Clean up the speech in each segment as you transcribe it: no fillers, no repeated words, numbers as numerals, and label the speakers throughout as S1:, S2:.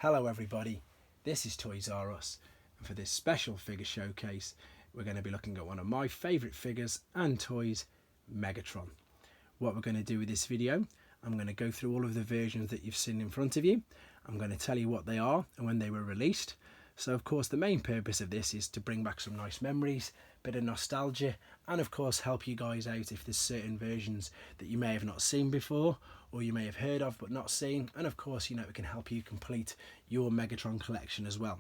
S1: Hello everybody, this is Toys R Us, and for this special figure showcase we're going to be looking at one of my favourite figures and toys, Megatron. What we're going to do with this video, I'm going to go through all of the versions that you've seen in front of you. I'm going to tell you what they are and when they were released. So of course the main purpose of this is to bring back some nice memories, bit of nostalgia, and of course help you guys out if there's certain versions that you may have not seen before or you may have heard of but not seen, and of course it can help you complete your Megatron collection as well.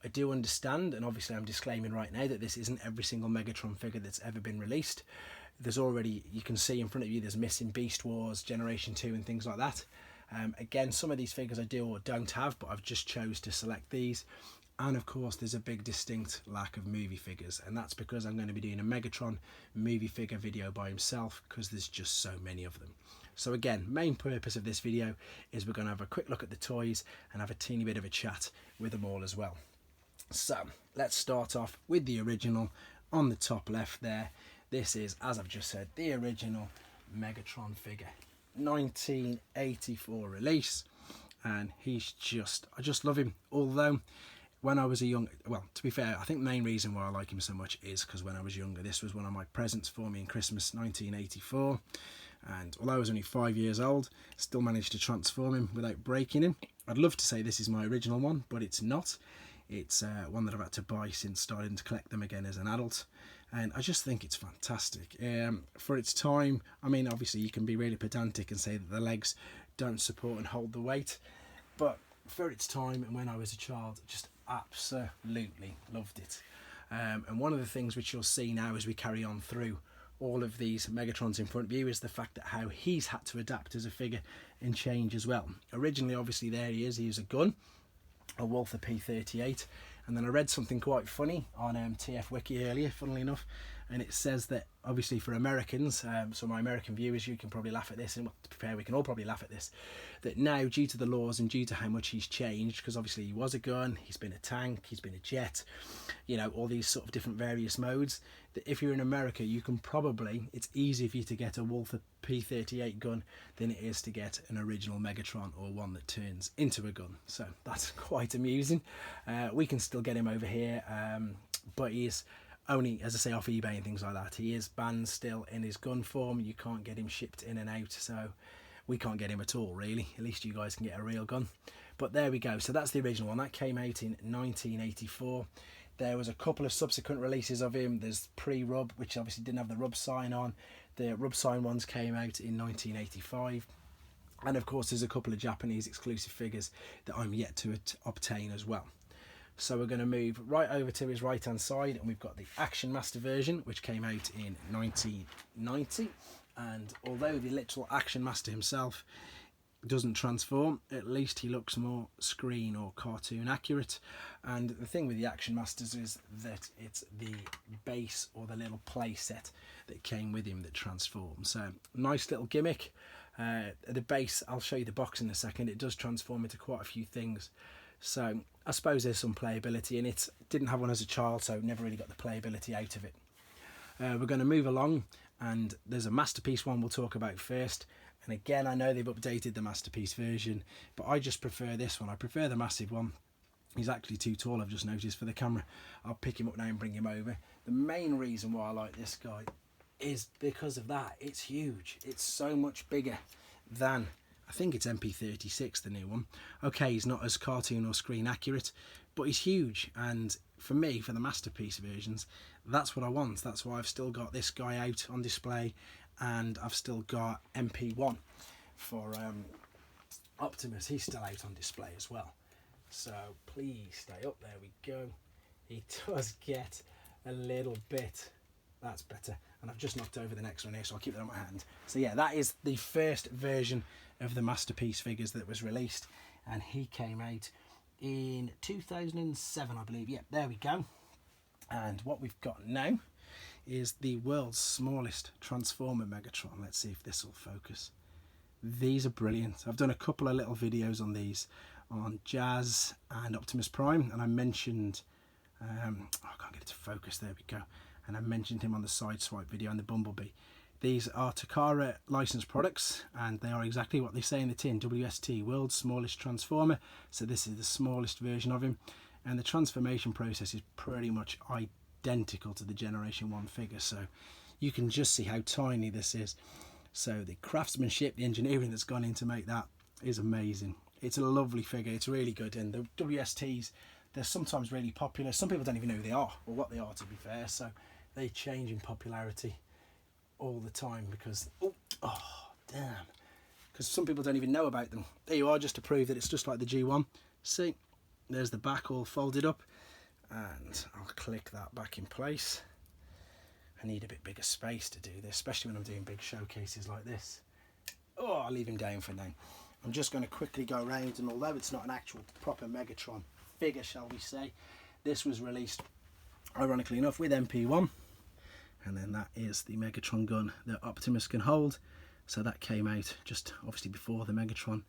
S1: I do understand, and obviously I'm disclaiming right now, that this isn't every single Megatron figure that's ever been released. There's already, you can see in front of you, there's Missing Beast Wars, Generation 2 and things like that. Again, some of these figures I do or don't have, but I've just chose to select these. And of course there's a big distinct lack of movie figures, and that's because I'm going to be doing a Megatron movie figure video by himself because there's just so many of them. So again, main purpose of this video is we're going to have a quick look at the toys and have a teeny bit of a chat with them all as well. So let's start off with the original on the top left there. This is, as I've just said, the original Megatron figure, 1984 release, and he's I just love him. Although when I was to be fair, I think the main reason why I like him so much is because when I was younger, this was one of my presents for me in Christmas 1984, and although I was only 5 years old, still managed to transform him without breaking him. I'd love to say this is my original one, but it's not. It's one that I've had to buy since starting to collect them again as an adult, and I just think it's fantastic. For its time, I mean, obviously you can be really pedantic and say that the legs don't support and hold the weight, but for its time and when I was a child, just absolutely loved it. And one of the things which you'll see now as we carry on through all of these Megatrons in front of you is the fact that how he's had to adapt as a figure and change as well. Originally, obviously, there he is a gun, a Walther P38, and then I read something quite funny on TF Wiki earlier, funnily enough, and it says that obviously for Americans, so my American viewers, you can probably laugh at this, and to be fair, we can all probably laugh at this, that now due to the laws and due to how much he's changed, because obviously he was a gun, he's been a tank, he's been a jet, all these sort of different various modes, that if you're in America, you can probably, it's easier for you to get a Walther P38 gun than it is to get an original Megatron or one that turns into a gun. So that's quite amusing. We can still get him over here, but he is only, as I say, off eBay and things like that. He is banned still in his gun form. You can't get him shipped in and out, so we can't get him at all, really. At least you guys can get a real gun. But there we go. So that's the original one. That came out in 1984. There was a couple of subsequent releases of him. There's pre-rub, which obviously didn't have the rub sign on. The rub sign ones came out in 1985. And of course, there's a couple of Japanese exclusive figures that I'm yet to obtain as well. So we're going to move right over to his right hand side, and we've got the Action Master version, which came out in 1990. And although the literal Action Master himself doesn't transform, at least he looks more screen or cartoon accurate. And the thing with the Action Masters is that it's the base or the little play set that came with him that transforms. So nice little gimmick. The base, I'll show you the box in a second, it does transform into quite a few things. So I suppose there's some playability in it. Didn't have one as a child, so never really got the playability out of it. We're going to move along, and there's a Masterpiece one we'll talk about first. And again, I know they've updated the Masterpiece version, but I just prefer this one. I prefer the massive one. He's actually too tall, I've just noticed, for the camera. I'll pick him up now and bring him over. The main reason why I like this guy is because of that. It's huge. It's so much bigger than, I think it's MP36, the new one. Okay, he's not as cartoon or screen accurate, but he's huge. And for me, for the Masterpiece versions, that's what I want. That's why I've still got this guy out on display, and I've still got MP1 for Optimus. He's still out on display as well. So please stay up. There we go. He does get a little bit. That's better. And I've just knocked over the next one here, so I'll keep that in my hand. So yeah, that is the first version of the Masterpiece figures that was released, and he came out in 2007, I believe. Yeah, there we go. And what we've got now is the world's smallest Transformer Megatron. Let's see if this will focus. These are brilliant. I've done a couple of little videos on these on Jazz and Optimus Prime, and I mentioned I can't get it to focus, there we go, and I mentioned him on the side swipe video and the Bumblebee. These are Takara licensed products, and they are exactly what they say in the tin. WST, world's smallest transformer. So this is the smallest version of him, and the transformation process is pretty much identical to the Generation 1 figure. So you can just see how tiny this is. So the craftsmanship, the engineering that's gone in to make that is amazing. It's a lovely figure. It's really good, and the WSTs, they're sometimes really popular. Some people don't even know who they are or what they are, to be fair. So they change in popularity all the time because because some people don't even know about them. There you are, just to prove that it's just like the G1. See, there's the back all folded up, and I'll click that back in place. I need a bit bigger space to do this, especially when I'm doing big showcases like this. I'll leave him down for now. I'm just going to quickly go around, and although it's not an actual proper Megatron figure, shall we say, this was released, ironically enough, with MP1, and then that is the Megatron gun that Optimus can hold. So that came out just obviously before the Megatron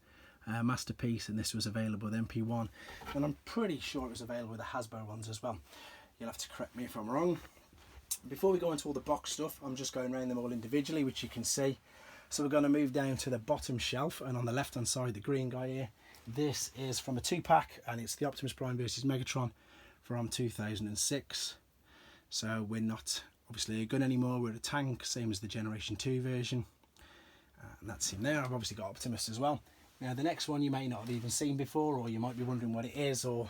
S1: Masterpiece, and this was available with MP1, and I'm pretty sure it was available with the Hasbro ones as well. You'll have to correct me if I'm wrong. Before we go into all the box stuff, I'm just going around them all individually, which you can see. So we're going to move down to the bottom shelf, and on the left hand side, the green guy here, this is from a 2-pack, and it's the Optimus Prime versus Megatron from 2006. So we're not obviously a gun anymore, we're a tank, same as the Generation 2 version, and that's him there. I've obviously got Optimus as well. Now the next one you may not have even seen before, or you might be wondering what it is, or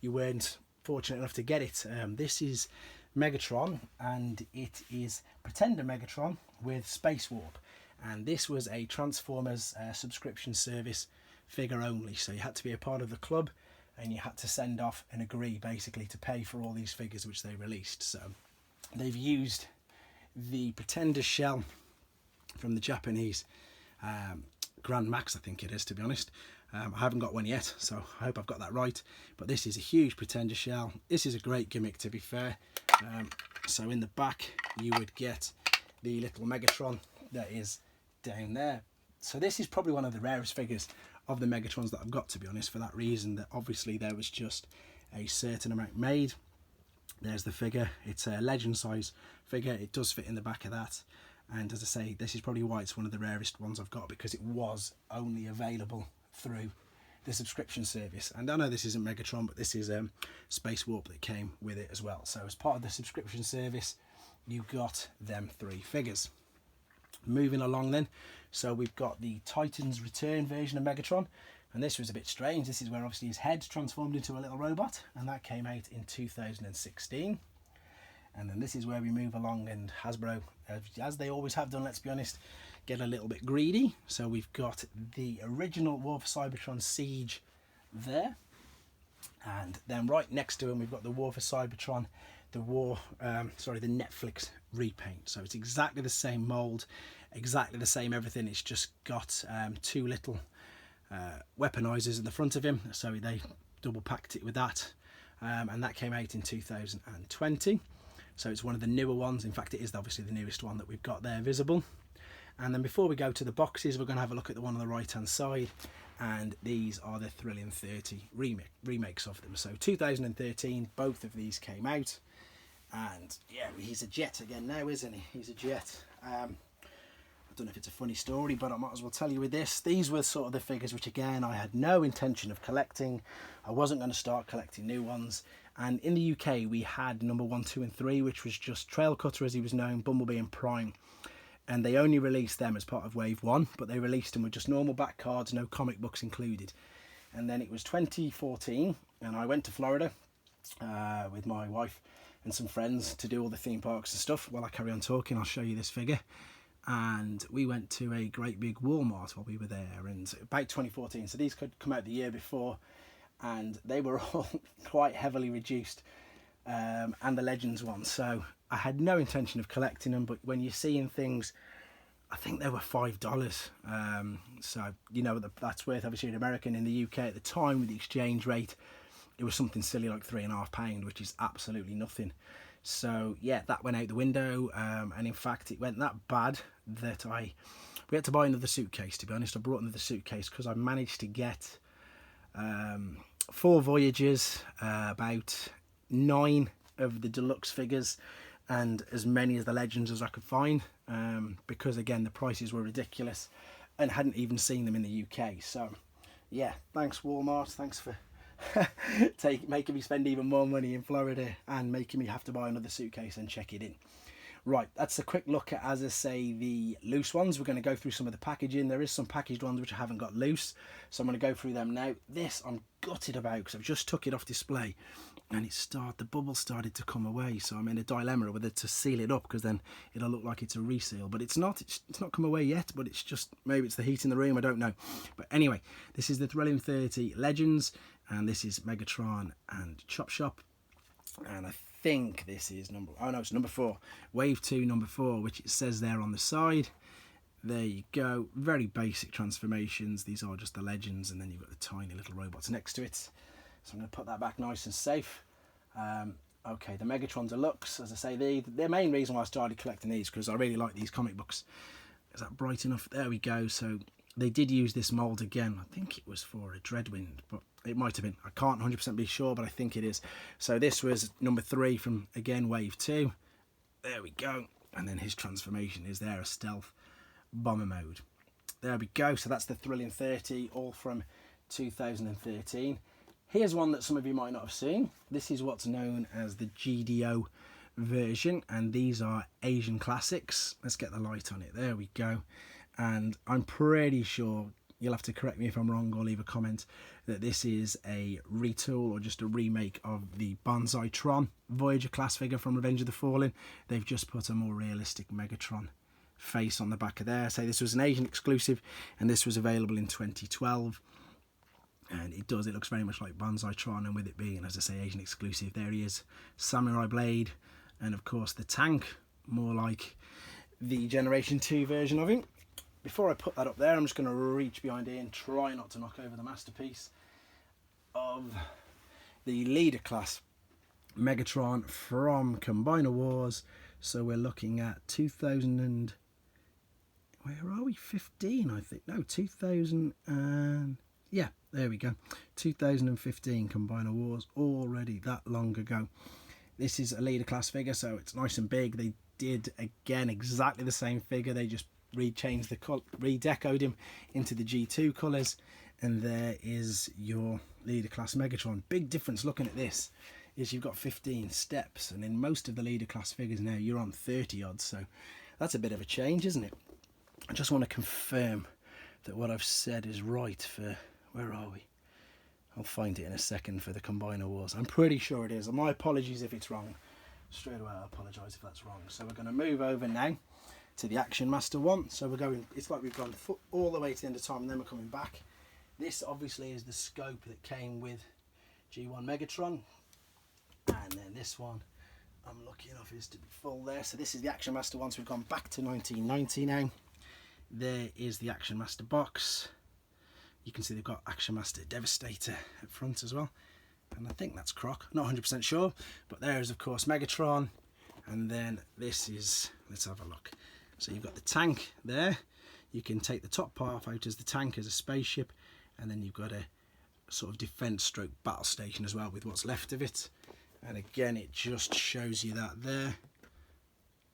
S1: you weren't fortunate enough to get it. This is Megatron, and it is Pretender Megatron with Space Warp. And this was a Transformers subscription service figure only, so you had to be a part of the club, and you had to send off and agree basically to pay for all these figures which they released. So they've used the Pretender shell from the Japanese Grand Max, I think it is, to be honest. I haven't got one yet, so I hope I've got that right, but this is a huge Pretender shell. This is a great gimmick, to be fair. So in the back you would get the little Megatron that is down there. So this is probably one of the rarest figures of the Megatrons that I've got, to be honest, for that reason that obviously there was just a certain amount made. There's the figure. It's a legend size figure. It does fit in the back of that, and as I say, this is probably why it's one of the rarest ones I've got, because it was only available through the subscription service. And I know this isn't Megatron, but this is Space Warp that came with it as well. So as part of the subscription service, you got them 3 figures. Moving along then, so we've got the Titans Return version of Megatron, and this was a bit strange. This is where obviously his head transformed into a little robot, and that came out in 2016. And then this is where we move along, and Hasbro, as they always have done, let's be honest, get a little bit greedy. So we've got the original War for Cybertron Siege there, and then right next to him we've got the War for Cybertron, the Netflix repaint. So it's exactly the same mold, exactly the same everything. It's just got 2 little weaponizers in the front of him, so they double packed it with that, and that came out in 2020. So it's one of the newer ones. In fact, it is obviously the newest one that we've got there visible. And then before we go to the boxes, we're going to have a look at the one on the right hand side, and these are the Thrilling 30 remakes of them. So 2013, both of these came out, and yeah, he's a jet again now, isn't he? He's a jet. I don't know if it's a funny story, but I might as well tell you with this. These were sort of the figures which, again, I had no intention of collecting. I wasn't going to start collecting new ones. And in the UK, we had number 1, 2 and 3, which was just Trail Cutter, as he was known, Bumblebee and Prime. And they only released them as part of Wave 1, but they released them with just normal back cards, no comic books included. And then it was 2014, and I went to Florida with my wife and some friends to do all the theme parks and stuff. While I carry on talking, I'll show you this figure. And we went to a great big Walmart while we were there, and about 2014, so these could come out the year before, and they were all quite heavily reduced, and the Legends ones. So I had no intention of collecting them, but when you're seeing things, I think they were $5. So you know that's worth, obviously, in American. In the UK at the time, with the exchange rate, it was something silly like £3.50, which is absolutely nothing. So yeah, that went out the window, and in fact it went that bad that we had to buy another suitcase. To be honest, I brought another suitcase because I managed to get 4 Voyagers, about 9 of the deluxe figures, and as many as the Legends as I could find, because again the prices were ridiculous and hadn't even seen them in the UK. So yeah, thanks Walmart, thanks for making me spend even more money in Florida and making me have to buy another suitcase and check it in. Right, that's a quick look at, as I say, the loose ones. We're going to go through some of the packaging. There is some packaged ones which I haven't got loose, so I'm going to go through them now. This I'm gutted about because I've just took it off display and the bubble started to come away, so I'm in a dilemma whether to seal it up because then it'll look like it's a reseal, but it's not come away yet, but it's just, maybe it's the heat in the room, I don't know. But anyway, this is the Thrilling 30 Legends, and this is Megatron and Chop Shop, and I think this is it's number 4, Wave 2 number 4, which it says there on the side. There you go, very basic transformations. These are just the Legends, and then you've got the tiny little robots next to it. So I'm going to put that back nice and safe. Okay, the Megatron Deluxe, as I say, the main reason why I started collecting these, because I really like these comic books. Is that bright enough? There we go. So they did use this mould again. I think it was for a Dreadwind, but it might have been. I can't 100% be sure, but I think it is. So this was number 3 from, again, Wave 2. There we go. And then his transformation is there, a stealth bomber mode. There we go. So that's the Thrilling 30, all from 2013. Here's one that some of you might not have seen. This is what's known as the GDO version, and these are Asian classics. Let's get the light on it. There we go. And I'm pretty sure, you'll have to correct me if I'm wrong or leave a comment, that this is a retool or just a remake of the Cybertron Voyager class figure from Revenge of the Fallen. They've just put a more realistic Megatron face on the back of there. So this was an Asian exclusive, and this was available in 2012. And it looks very much like Cybertron, and with it being, as I say, Asian exclusive, there he is, samurai blade, and of course the tank, more like the Generation 2 version of him. Before I put that up there, I'm just going to reach behind here and try not to knock over the masterpiece of the Leader class Megatron from Combiner Wars. So we're looking at 2000 and, where are we, 15 I think, no, 2000 and, yeah, there we go, 2015 Combiner Wars, already that long ago. This is a Leader class figure, so it's nice and big. They did, again, exactly the same figure. They just rechanged the redecoed him into the G2 colours, and there is your Leader class Megatron. Big difference looking at this is you've got 15 steps, and in most of the Leader class figures now you're on 30 odd, so that's a bit of a change, isn't it? I just want to confirm that what I've said is right for, where are we? I'll find it in a second for the Combiner Wars. I'm pretty sure it is. My apologies if it's wrong. Straight away I apologise if that's wrong. So we're going to move over now to the Action Master one. So we're going, it's like we've gone all the way to the end of time and then we're coming back. This obviously is the scope that came with G1 Megatron. And then this one, I'm lucky enough, is to be full there. So this is the Action Master one. So we've gone back to 1990 now. There is the Action Master box. You can see they've got Action Master Devastator at front as well. And I think that's Croc, not 100% sure. But there is, of course, Megatron. And then this is, let's have a look. So you've got the tank there. You can take the top part out as the tank, as a spaceship. And then you've got a sort of defense stroke battle station as well with what's left of it. And again, it just shows you that there.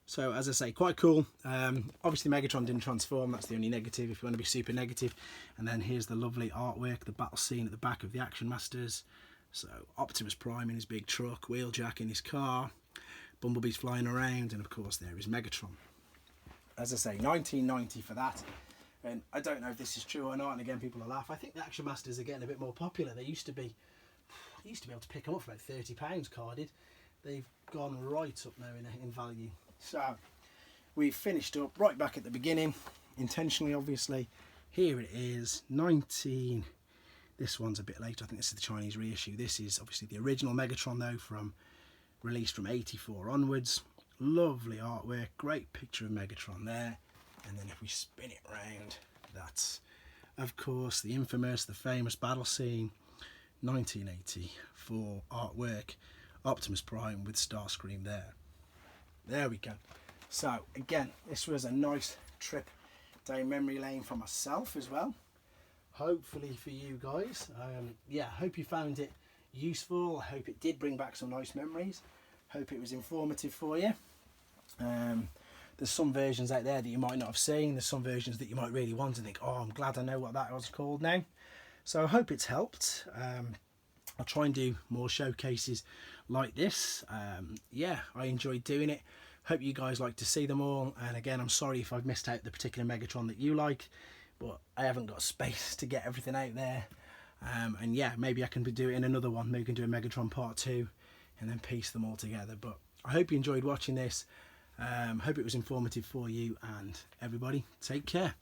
S1: So as I say, quite cool. Obviously Megatron didn't transform, that's the only negative if you want to be super negative. And then here's the lovely artwork, the battle scene at the back of the Action Masters. So Optimus Prime in his big truck, Wheeljack in his car, Bumblebee's flying around, and of course there is Megatron. As I say, 1990 for that. And I don't know if this is true or not, and again people will laugh. I think the Action Masters are getting a bit more popular. They used to be able to pick them up for about £30 carded. They've gone right up now in value. So we've finished up right back at the beginning, intentionally obviously. Here it is, 19, this one's a bit later, I think this is the Chinese reissue. This is obviously the original Megatron though, released from 84 onwards. Lovely artwork, great picture of Megatron there. And then if we spin it round, that's of course the infamous, the famous battle scene, 1984 artwork, Optimus Prime with Starscream there. There we go. So again, this was a nice trip down memory lane for myself as well. Hopefully for you guys. Yeah, I hope you found it useful. I hope it did bring back some nice memories. Hope it was informative for you. There's some versions out there that you might not have seen. There's some versions that you might really want and think, oh, I'm glad I know what that was called now. So I hope it's helped. I'll try and do more showcases like this. Yeah, I enjoyed doing it. Hope you guys like to see them all. And again, I'm sorry if I've missed out the particular Megatron that you like, but I haven't got space to get everything out there. And yeah, maybe I can do it in another one. Maybe we can do a Megatron part 2 and then piece them all together. But I hope you enjoyed watching this. Hope it was informative for you, and everybody take care.